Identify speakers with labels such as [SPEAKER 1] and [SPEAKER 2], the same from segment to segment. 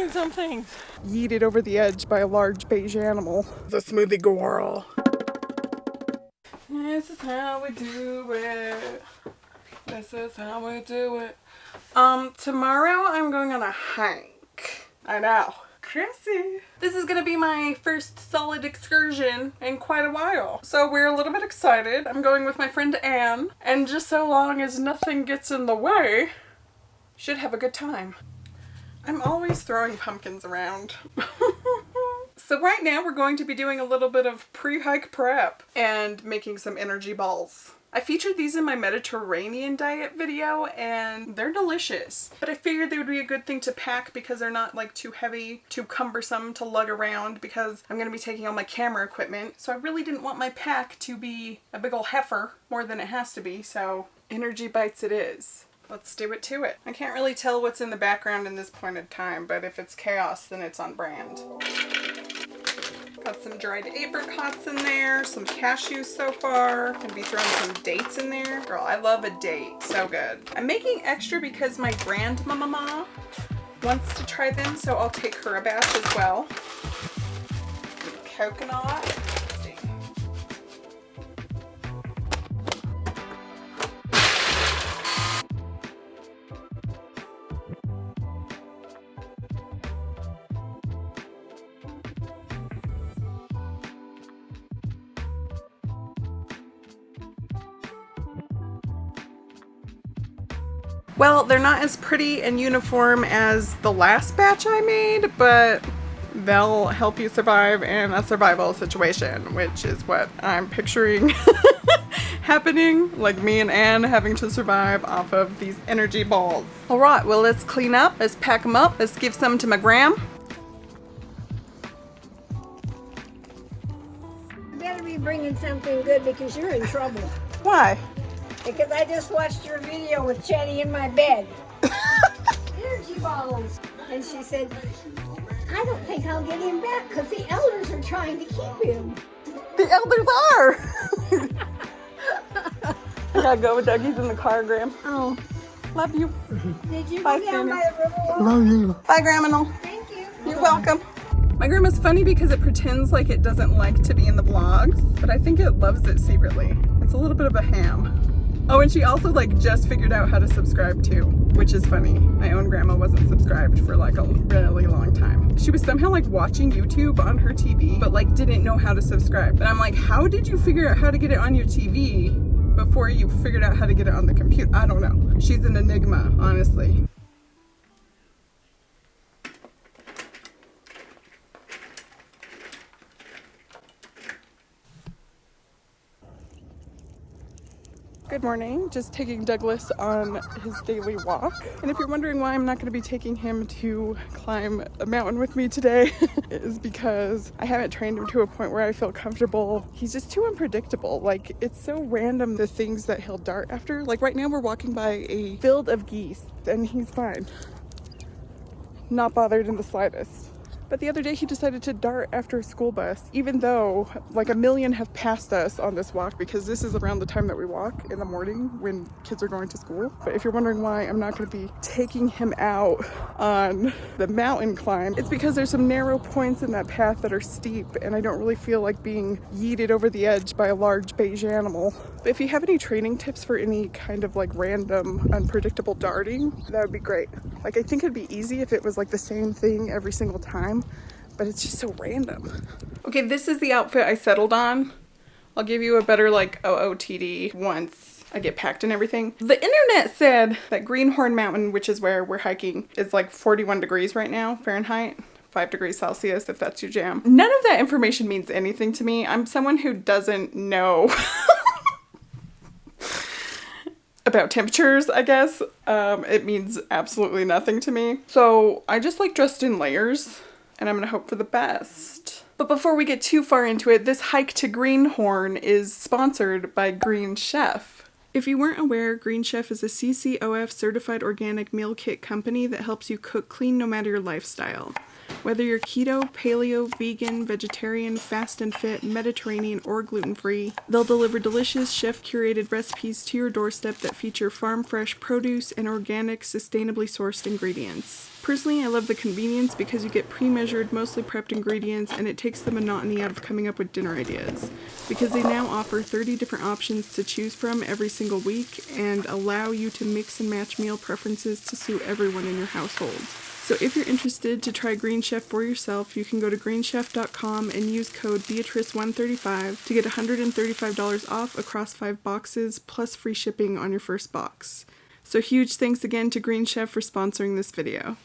[SPEAKER 1] doing some things. Yeeted over the edge by a large beige animal. The smoothie girl. This is how we do it. This is how we do it. Tomorrow I'm going on a hike. I know. Crazy. This is gonna be my first solid excursion in quite a while. So we're a little bit excited. I'm going with my friend Anne. And just so long as nothing gets in the way, should have a good time. I'm always throwing pumpkins around. So right now we're going to be doing a little bit of pre-hike prep and making some energy balls. I featured these in my Mediterranean diet video and they're delicious. But I figured they would be a good thing to pack because they're not like too heavy, too cumbersome to lug around because I'm going to be taking all my camera equipment. So I really didn't want my pack to be a big ol' heifer more than it has to be. So energy bites it is. Let's do it to it. I can't really tell what's in the background in this point in time, but if it's chaos, then it's on brand. Got some dried apricots in there, some cashews so far. Gonna be throwing some dates in there. Girl, I love a date. So good. I'm making extra because my grandmama wants to try them, so I'll take her a batch as well. Some coconut. Well, they're not as pretty and uniform as the last batch I made, but they'll help you survive in a survival situation, which is what I'm picturing happening, like me and Anne having to survive off of these energy balls. All right, well, let's clean up, let's pack them up, let's give some to my gram.
[SPEAKER 2] You better be bringing something good because you're in trouble.
[SPEAKER 1] Why?
[SPEAKER 2] Because I just watched your video with Chetty in my bed. Energy balls. And she said, I don't think I'll get him back because the elders are trying to keep him.
[SPEAKER 1] The elders are! I gotta go with Dougie's in the car, Graham.
[SPEAKER 2] Oh.
[SPEAKER 1] Love you.
[SPEAKER 2] Did you
[SPEAKER 1] Bye,
[SPEAKER 2] go down
[SPEAKER 1] Stanley.
[SPEAKER 2] by the river walk?
[SPEAKER 1] Love you. Bye, Grandma.
[SPEAKER 2] Thank you.
[SPEAKER 1] You're welcome. My grandma's funny because it pretends like it doesn't like to be in the vlogs, but I think it loves it secretly. It's a little bit of a ham. Oh, and she also like just figured out how to subscribe too, which is funny. My own grandma wasn't subscribed for like a really long time. She was somehow like watching YouTube on her TV, but like didn't know how to subscribe. And I'm like, how did you figure out how to get it on your TV before you figured out how to get it on the computer? I don't know. She's an enigma, honestly. Good morning, just taking Douglas on his daily walk. And if you're wondering why I'm not going to be taking him to climb a mountain with me today, it is because I haven't trained him to a point where I feel comfortable. He's just too unpredictable. Like, it's so random the things that he'll dart after. Like right now we're walking by a field of geese and he's fine. Not bothered in the slightest. But the other day he decided to dart after a school bus, even though like a million have passed us on this walk because this is around the time that we walk in the morning when kids are going to school. But if you're wondering why I'm not going to be taking him out on the mountain climb, it's because there's some narrow points in that path that are steep and I don't really feel like being yeeted over the edge by a large beige animal. But if you have any training tips for any kind of like random unpredictable darting, that would be great. Like I think it'd be easy if it was like the same thing every single time, but it's just so random. Okay, this is the outfit I settled on. I'll give you a better like OOTD once I get packed and everything. The internet said that Greenhorn Mountain, which is where we're hiking, is like 41 degrees right now, Fahrenheit. 5 degrees Celsius if that's your jam. None of that information means anything to me. I'm someone who doesn't know about temperatures, I guess. It means absolutely nothing to me. So I just like dressed in layers and I'm gonna hope for the best. But before we get too far into it, this hike to Greenhorn is sponsored by Green Chef. If you weren't aware, Green Chef is a CCOF certified organic meal kit company that helps you cook clean no matter your lifestyle. Whether you're keto, paleo, vegan, vegetarian, fast and fit, Mediterranean, or gluten-free, they'll deliver delicious chef-curated recipes to your doorstep that feature farm-fresh produce and organic, sustainably sourced ingredients. Personally, I love the convenience because you get pre-measured, mostly prepped ingredients, and it takes the monotony out of coming up with dinner ideas. Because they now offer 30 different options to choose from every single week and allow you to mix and match meal preferences to suit everyone in your household. So if you're interested to try Green Chef for yourself, you can go to greenchef.com and use code Beatrice135 to get $135 off across 5 boxes plus free shipping on your first box. So huge thanks again to Green Chef for sponsoring this video.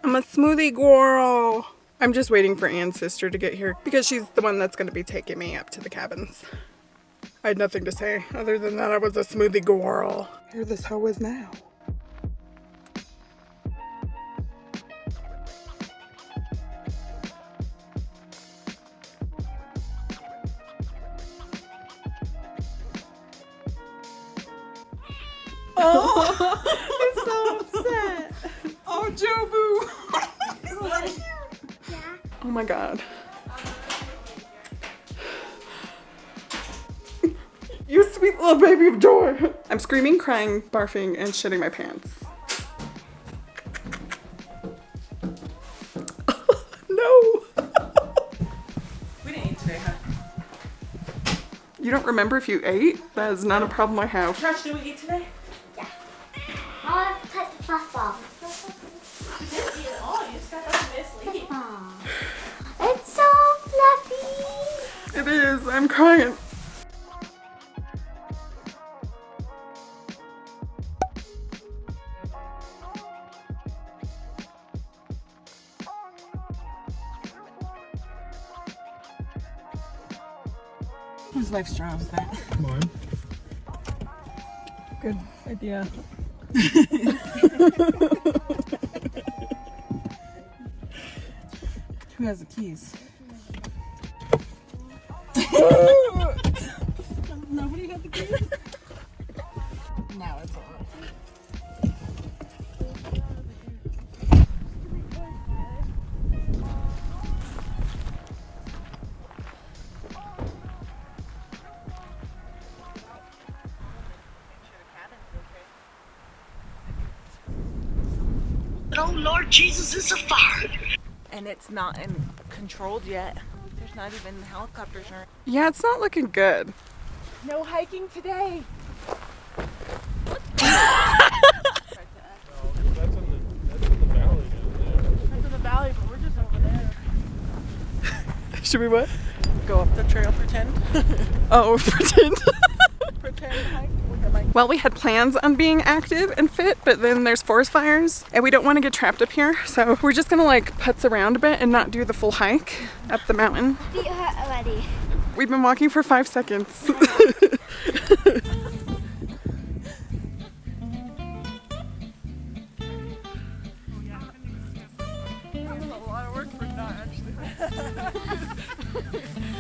[SPEAKER 1] I'm a smoothie girl. I'm just waiting for Anne's sister to get here because she's the one that's going to be taking me up to the cabins. I had nothing to say other than that I was a smoothie girl. Here this hoe is now. Oh, he's so upset. Oh, Jobu. Oh my god. You sweet little baby of joy. I'm screaming, crying, barfing, and shitting my pants. No.
[SPEAKER 3] We didn't eat today, huh?
[SPEAKER 1] You don't remember if you ate? That is not a problem I have.
[SPEAKER 3] Trash, did we eat today?
[SPEAKER 4] I'll put the fluff ball.
[SPEAKER 3] You didn't eat at all. You just got up and asleep.
[SPEAKER 4] It's so fluffy.
[SPEAKER 1] It is. I'm crying.
[SPEAKER 3] Whose life straw is that?
[SPEAKER 5] Mine.
[SPEAKER 3] Good idea. Who has the keys? Nobody had the keys? Now it's on.
[SPEAKER 6] Oh Lord Jesus, it's a fire.
[SPEAKER 3] And it's not controlled yet. There's not even helicopters or.
[SPEAKER 1] Yeah, it's not looking good.
[SPEAKER 3] No hiking today.
[SPEAKER 5] That's in the valley down
[SPEAKER 3] That's in the valley, but we're just over there.
[SPEAKER 1] Should we what?
[SPEAKER 3] Go up the trail, pretend.
[SPEAKER 1] Oh, pretend.
[SPEAKER 3] Pretend hike with the mic.
[SPEAKER 1] Well, we had plans on being active and fit, but then there's forest fires and we don't want to get trapped up here. So we're just gonna like putz around a bit and not do the full hike up the mountain.
[SPEAKER 4] Feet hurt already.
[SPEAKER 1] We've been walking for 5 seconds.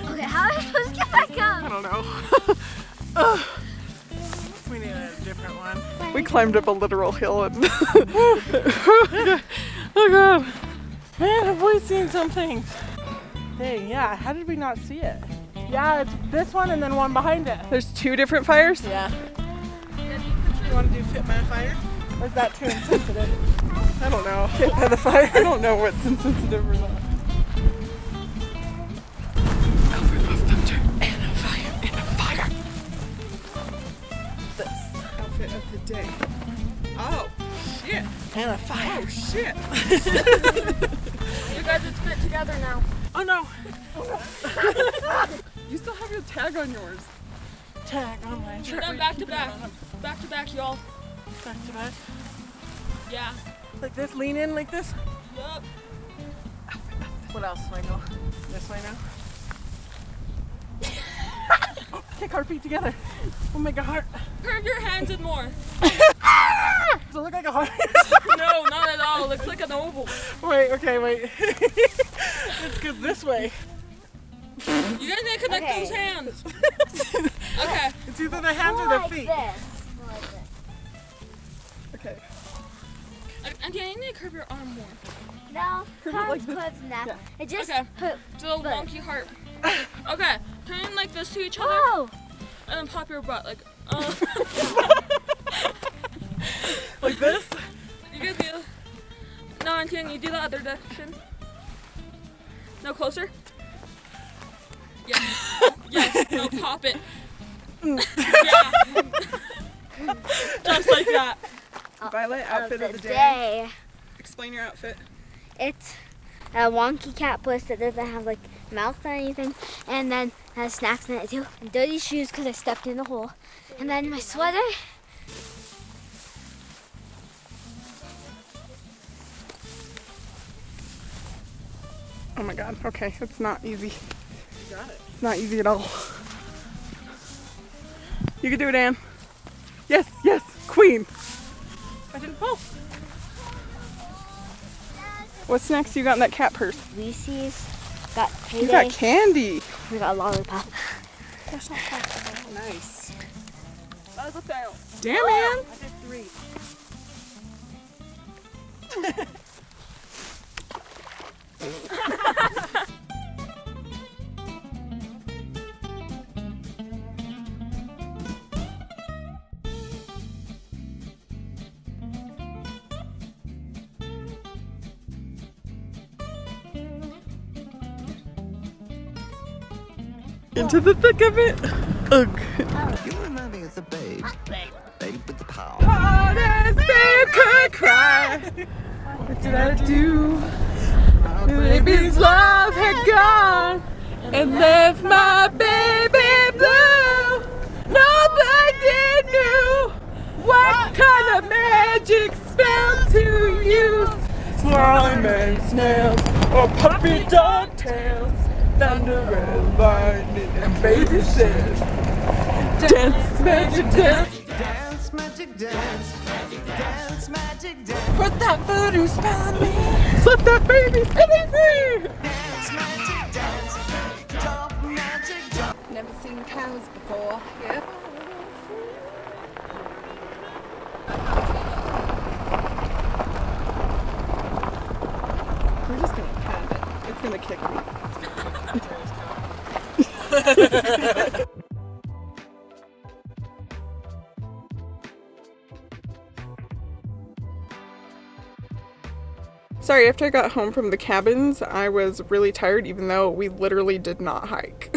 [SPEAKER 4] Okay, how am I supposed to get back
[SPEAKER 1] I
[SPEAKER 4] up?
[SPEAKER 1] don't know.
[SPEAKER 3] We need a different one.
[SPEAKER 1] We climbed up a literal hill and oh god.
[SPEAKER 3] Man, have we seen some things? Hey, yeah, how did we not see it? Yeah, it's this one and then one behind it.
[SPEAKER 1] There's 2 different fires?
[SPEAKER 3] Yeah. You want to do Fit by the Fire? Or is that too insensitive?
[SPEAKER 1] I don't know.
[SPEAKER 3] Fit by the Fire?
[SPEAKER 1] I don't know what's insensitive or not. Over of thunder and a fire and a fire. This outfit of the day. Oh shit.
[SPEAKER 3] And a fire.
[SPEAKER 1] Oh shit.
[SPEAKER 4] You guys just fit together now.
[SPEAKER 3] Oh no.
[SPEAKER 1] You still have your tag on yours.
[SPEAKER 3] Tag on my shirt.
[SPEAKER 7] Then back to back. Back to back, y'all.
[SPEAKER 3] Back to back.
[SPEAKER 7] Yeah.
[SPEAKER 3] Like this, lean in like this.
[SPEAKER 7] Yup.
[SPEAKER 3] What else do I go? This way now. Kick our feet together. We'll make a heart.
[SPEAKER 7] Curve your hands in more.
[SPEAKER 3] Does it look like a heart?
[SPEAKER 7] No, not at all. It looks like an oval.
[SPEAKER 3] Wait, okay, wait. It's good this way.
[SPEAKER 7] You guys need to connect those hands. Okay.
[SPEAKER 3] It's either the hands or the feet.
[SPEAKER 1] Okay.
[SPEAKER 7] And you need to curve your arm more.
[SPEAKER 4] No,
[SPEAKER 1] Curve it like
[SPEAKER 4] arms
[SPEAKER 1] this.
[SPEAKER 4] close enough. It just
[SPEAKER 7] Okay.
[SPEAKER 4] put.
[SPEAKER 7] Do a wonky heart. Okay. Turn like this to each other.
[SPEAKER 4] Oh!
[SPEAKER 7] And then pop your butt like.
[SPEAKER 3] Like this?
[SPEAKER 7] You guys do. No, Antian, you do the other direction. No, closer. Yes. Yes. No, pop it. Yeah. Just like that.
[SPEAKER 1] Violet, outfit of the day.
[SPEAKER 4] Day.
[SPEAKER 1] Explain your outfit.
[SPEAKER 4] It's a wonky cat puss that doesn't have like mouth or anything, and then has snacks in it too. And dirty shoes because I stepped in the hole. And then my sweater.
[SPEAKER 1] Oh my god, okay, it's not easy.
[SPEAKER 3] You got it.
[SPEAKER 1] It's not easy at all. You can do it, Anne. Yes, yes, queen.
[SPEAKER 3] I didn't fall.
[SPEAKER 1] What snacks you got in that cat purse?
[SPEAKER 4] Reese's. Got
[SPEAKER 1] You got
[SPEAKER 4] payday.
[SPEAKER 1] candy.
[SPEAKER 4] We got a lollipop.
[SPEAKER 3] Nice.
[SPEAKER 1] Damn, Anne.
[SPEAKER 3] I did 3.
[SPEAKER 1] Into the thick of it. Ugh.
[SPEAKER 8] You remind me of the babe. Babe with the power.
[SPEAKER 1] Honest babe could cry. What did I do? Baby's love had gone and left my baby blue. Nobody knew what kind of magic spell to use. Slime and snails or puppy dog tails. Thunder and lightning and baby says, dance, magic dance.
[SPEAKER 8] Dance, magic dance. Dance, magic dance.
[SPEAKER 1] Put that voodoo spell on me. Slip that baby, set it free.
[SPEAKER 8] Dance, magic dance. Talk magic dance.
[SPEAKER 1] Never seen cows before. Yep. We're just gonna pat it. It's gonna kick me. Sorry, after I got home from the cabins, I was really tired even though we literally did not hike.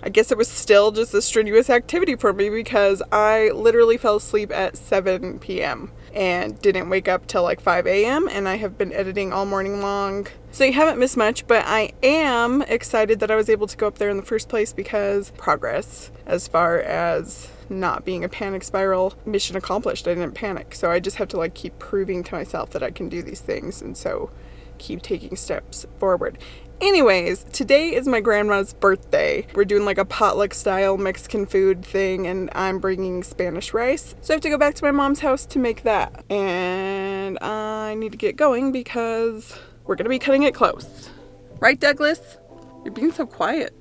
[SPEAKER 1] I guess it was still just a strenuous activity for me because I literally fell asleep at 7 p.m. and didn't wake up till like 5 a.m. and I have been editing all morning long. So you haven't missed much, but I am excited that I was able to go up there in the first place because progress as far as not being a panic spiral, mission accomplished. I didn't panic. So I just have to like keep proving to myself that I can do these things and so keep taking steps forward. Anyways, today is my grandma's birthday. We're doing like a potluck style Mexican food thing and I'm bringing Spanish rice. So I have to go back to my mom's house to make that. And I need to get going because we're gonna be cutting it close. Right, Douglas? You're being so quiet.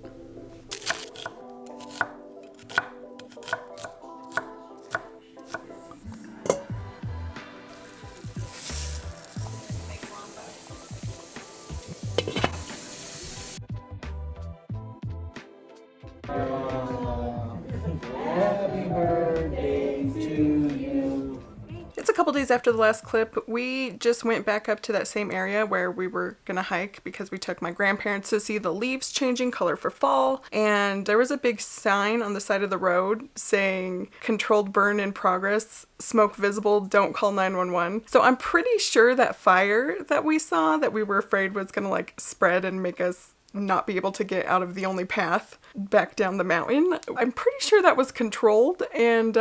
[SPEAKER 1] It's a couple days after the last clip. We just went back up to that same area where we were gonna hike because we took my grandparents to see the leaves changing color for fall, and there was a big sign on the side of the road saying controlled burn in progress, smoke visible, don't call 911. So I'm pretty sure that fire that we saw that we were afraid was gonna like spread and make us not be able to get out of the only path back down the mountain. I'm pretty sure that was controlled and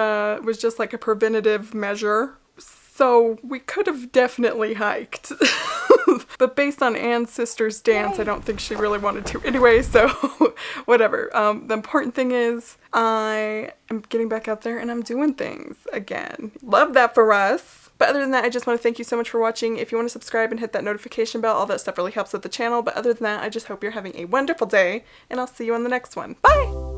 [SPEAKER 1] was just like a preventative measure. So we could have definitely hiked. But based on Anne's sister's dance, I don't think she really wanted to anyway, so whatever. The important thing is I am getting back out there and I'm doing things again. Love that for us. But other than that, I just want to thank you so much for watching. If you want to subscribe and hit that notification bell, all that stuff really helps with the channel. But other than that, I just hope you're having a wonderful day, and I'll see you on the next one. Bye!